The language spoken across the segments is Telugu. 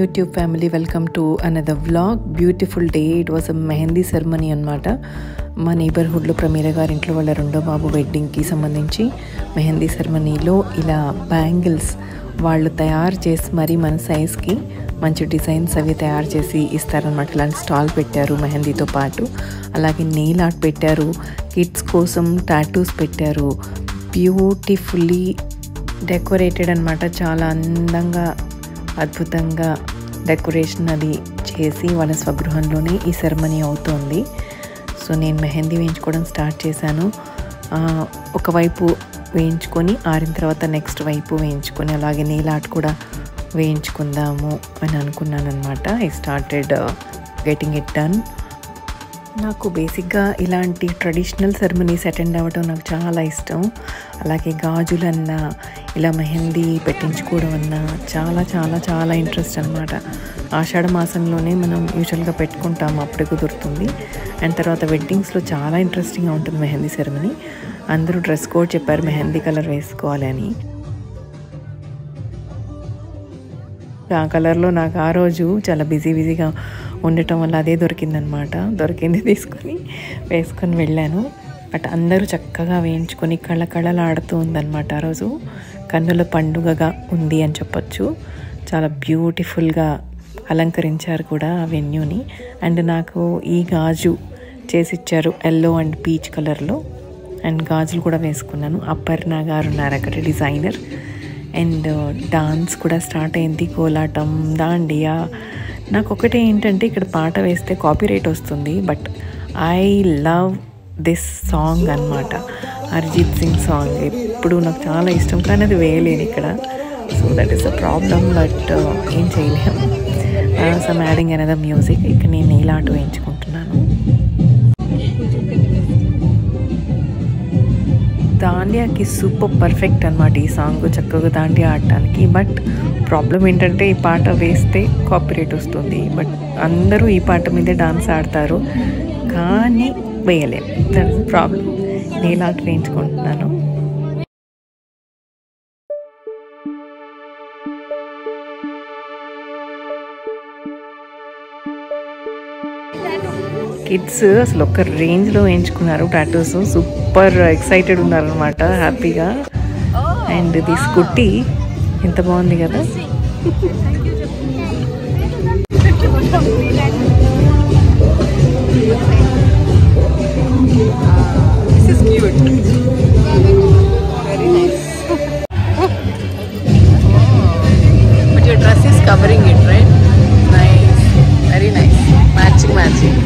YouTube family, welcome to another vlog. Beautiful day. It was a mehendi ceremony annamata. మా నైబర్హుడ్లో ప్రమీర గారి ఇంట్లో వాళ్ళ రెండో బాబు వెడ్డింగ్కి సంబంధించి మెహందీ సెరమనీలో ఇలా బ్యాంగిల్స్ వాళ్ళు తయారు చేసి మరి మన సైజ్కి మంచి డిజైన్స్ అవి తయారు చేసి ఇస్తారనమాట. ఇలాంటి స్టాల్ పెట్టారు మెహందీతో పాటు. అలాగే నెయిల్ ఆర్ట్ పెట్టారు, కిడ్స్ కోసం టాటూస్ పెట్టారు. బ్యూటిఫుల్లీ డెకరేటెడ్ అనమాట. చాలా అందంగా అద్భుతంగా డెకరేషన్ అది చేసి వాళ్ళ స్వగృహంలోనే ఈ సెరమనీ అవుతోంది. సో నేను మెహందీ వేయించుకోవడం స్టార్ట్ చేశాను. ఒకవైపు వేయించుకొని ఆరిన తర్వాత నెక్స్ట్ వైపు వేయించుకొని అలాగే నెయిల్ ఆర్ట్ కూడా వేయించుకుందాము అని అనుకున్నాను అనమాట. I started getting it done. నాకు బేసిక్గా ఇలాంటి ట్రెడిషనల్ సెరమనీస్ అటెండ్ అవ్వడం నాకు చాలా ఇష్టం. అలాగే గాజులన్నా ఇలా మెహందీ పెట్టించుకోవడం అన్నా చాలా చాలా చాలా ఇంట్రెస్ట్ అనమాట. ఆషాఢ మాసంలోనే మనం యూజువల్గా పెట్టుకుంటాము, అప్పుడే కుదురుతుంది. అండ్ తర్వాత వెడ్డింగ్స్లో చాలా ఇంట్రెస్టింగ్గా ఉంటుంది మెహందీ సెరమనీ. అందరూ డ్రెస్ కోడ్ చెప్పారు మెహందీ కలర్ వేసుకోవాలి అని. ఆ కలర్లో నాకు ఆ రోజు చాలా బిజీగా ఉండటం వల్ల అదే దొరికిందనమాట. దొరికింది తీసుకొని వేసుకొని వెళ్ళాను. బట్ అందరూ చక్కగా వేయించుకొని కళకళలాడుతూ ఉందన్నమాట. ఆ రోజు కన్నుల పండుగగా ఉంది అని చెప్పొచ్చు. చాలా బ్యూటిఫుల్గా అలంకరించారు కూడా ఆ వెన్యూని. అండ్ నాకు ఈ గాజు చేసిచ్చారు ఎల్లో అండ్ పీచ్ కలర్లో. అండ్ గాజులు కూడా వేసుకున్నాను. అపర్ణ గారు ఉన్నారు అక్కడ డిజైనర్. అండ్ డాన్స్ కూడా స్టార్ట్ అయింది, కోలాటం, దాండియా. నాకు ఒకటే ఏంటంటే ఇక్కడ పాట వేస్తే కాపీరైట్ వస్తుంది. But I love this song అన్నమాట. అరిజిత్ సింగ్ సాంగ్ ఎప్పుడు నాకు చాలా ఇష్టం, కానీ అది వేయలేను ఇక్కడ. So that is a problem. But ఏం చేయలేము. Some adding another music. ఇక్కడ నేను నెయిల్ ఆర్ట్ వేయించుకుంటున్నాను. దాండియాకి సూపర్ పర్ఫెక్ట్ అనమాట ఈ సాంగ్, చక్కగా దాండియా ఆడటానికి. బట్ ప్రాబ్లం ఏంటంటే ఈ పాట వేస్తే కాపీరైట్ వస్తుంది. బట్ అందరూ ఈ పాట మీదే డాన్స్ ఆడతారు, కానీ వేయలేం. That is problem. Nail art వేయించుకుంటున్నాను. కిడ్స్ అసలు ఒక రేంజ్లో వేయించుకున్నారు టాటూస్. సూపర్ ఎక్సైటెడ్ ఉన్నారనమాట, హ్యాపీగా. అండ్ ది స్కూటీ ఎంత బాగుంది కదా. But your dress is covering it, right? Nice, very nice. Matching.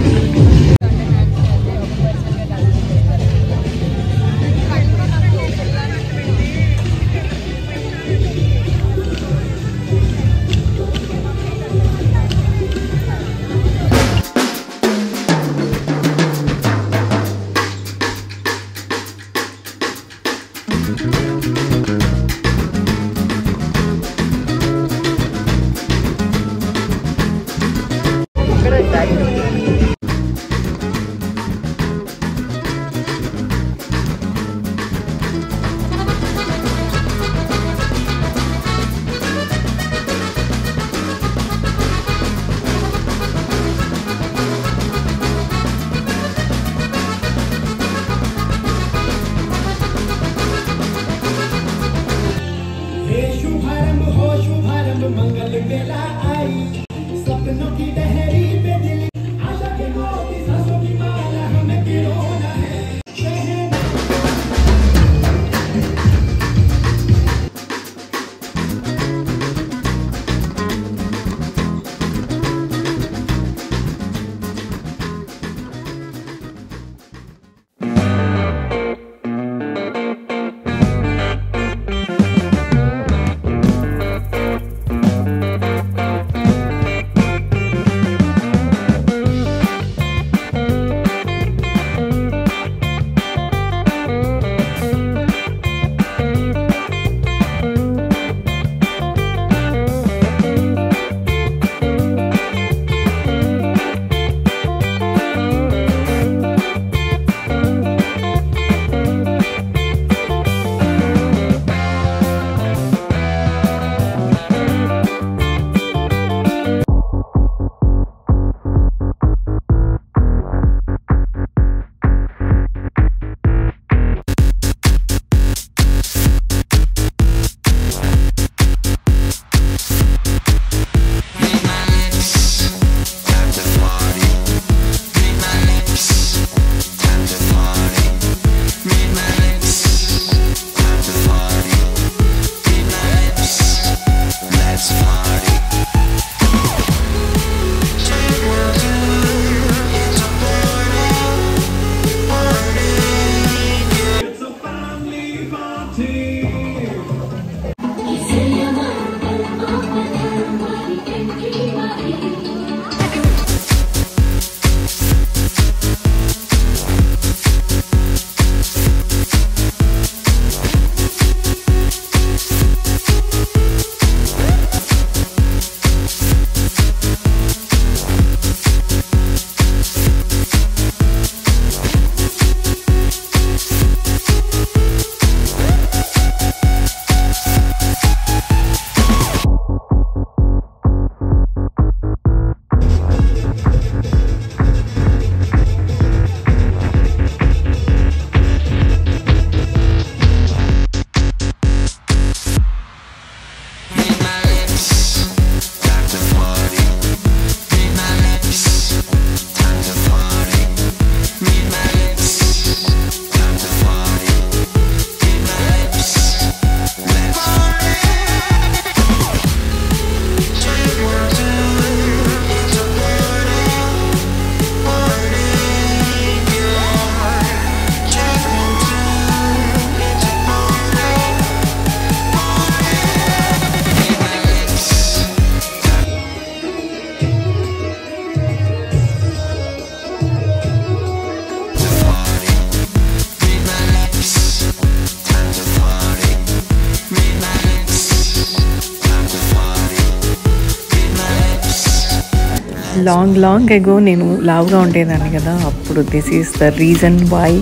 Long ago నేను లావుగా ఉండేదాన్ని కదా, అప్పుడు this is the reason why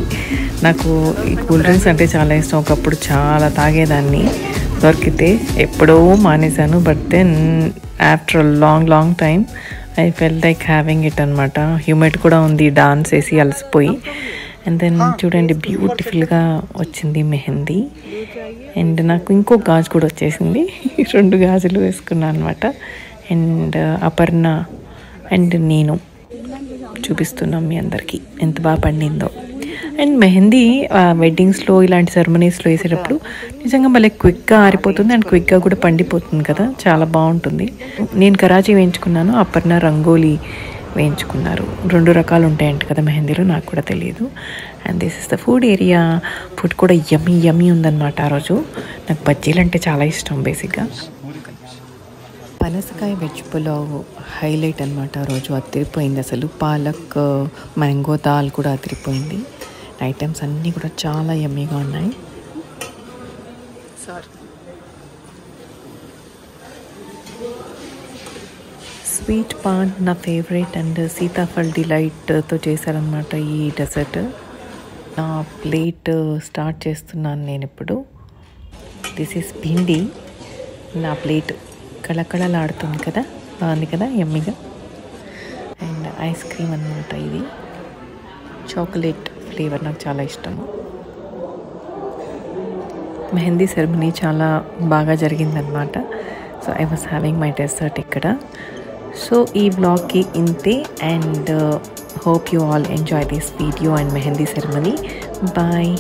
నాకు ఈ కూల్ డ్రింక్స్ అంటే చాలా ఇష్టం. ఒకప్పుడు చాలా తాగేదాన్ని, దొరికితే ఎప్పుడో మానేశాను. But then after long time I fell like having it అనమాట. హ్యూమిడ్ కూడా ఉంది, డాన్స్ వేసి అలసిపోయి. అండ్ దెన్ చూడండి బ్యూటిఫుల్గా వచ్చింది మెహందీ. అండ్ నాకు ఇంకో గాజు కూడా వచ్చేసింది, 2 గాజులు వేసుకున్నాను అనమాట. అండ్ అపర్ణ అండ్ నేను చూపిస్తున్నాం మీ అందరికీ ఎంత బాగా పండిందో. అండ్ మెహందీ వెడ్డింగ్స్లో ఇలాంటి సెరమనీస్లో వేసేటప్పుడు నిజంగా భలే క్విక్గా ఆరిపోతుంది అండ్ క్విక్గా కూడా పండిపోతుంది కదా, చాలా బాగుంటుంది. నేను కరాచీ వేయించుకున్నాను, అపర్ణ రంగోలీ వేయించుకున్నారు. 2 రకాలు ఉంటాయంట కదా మెహందీలో, నాకు కూడా తెలియదు. And this is the food area. Food కూడా యమ్మీ ఉందన్నమాట. ఆ రోజు నాకు బజ్జీలు అంటే చాలా ఇష్టం బేసిక్గా. పనసకాయ వెజ్ పులావ్ హైలైట్ అనమాట. ఆ రోజు అదిరిపోయింది అసలు. పాలక్ మ్యాంగో దాల్ కూడా అదిరిపోయింది. ఐటమ్స్ అన్నీ కూడా చాలా యమ్మీగా ఉన్నాయి. స్వీట్ పాన్ నా ఫేవరెట్. అండ్ సీతాఫల్ డిలైట్తో చేశారనమాట ఈ డెజర్ట్. నా ప్లేట్ స్టార్ట్ చేస్తున్నాను నేను ఇప్పుడు. This is Bhindi. నా ప్లేట్ కళకళలాడుతుంది కదా, బాగుంది కదా, యమ్మీగా. అండ్ ఐస్ క్రీమ్ అనమాట ఇది, చాక్లెట్ ఫ్లేవర్, నాకు చాలా ఇష్టము. మెహందీ సెరమనీ చాలా బాగా జరిగిందనమాట. So I was having my dessert ఇక్కడ. సో ఈ వ్లాగ్కి ఇంతే. And hope you all enjoy this video and mehendi ceremony. Bye.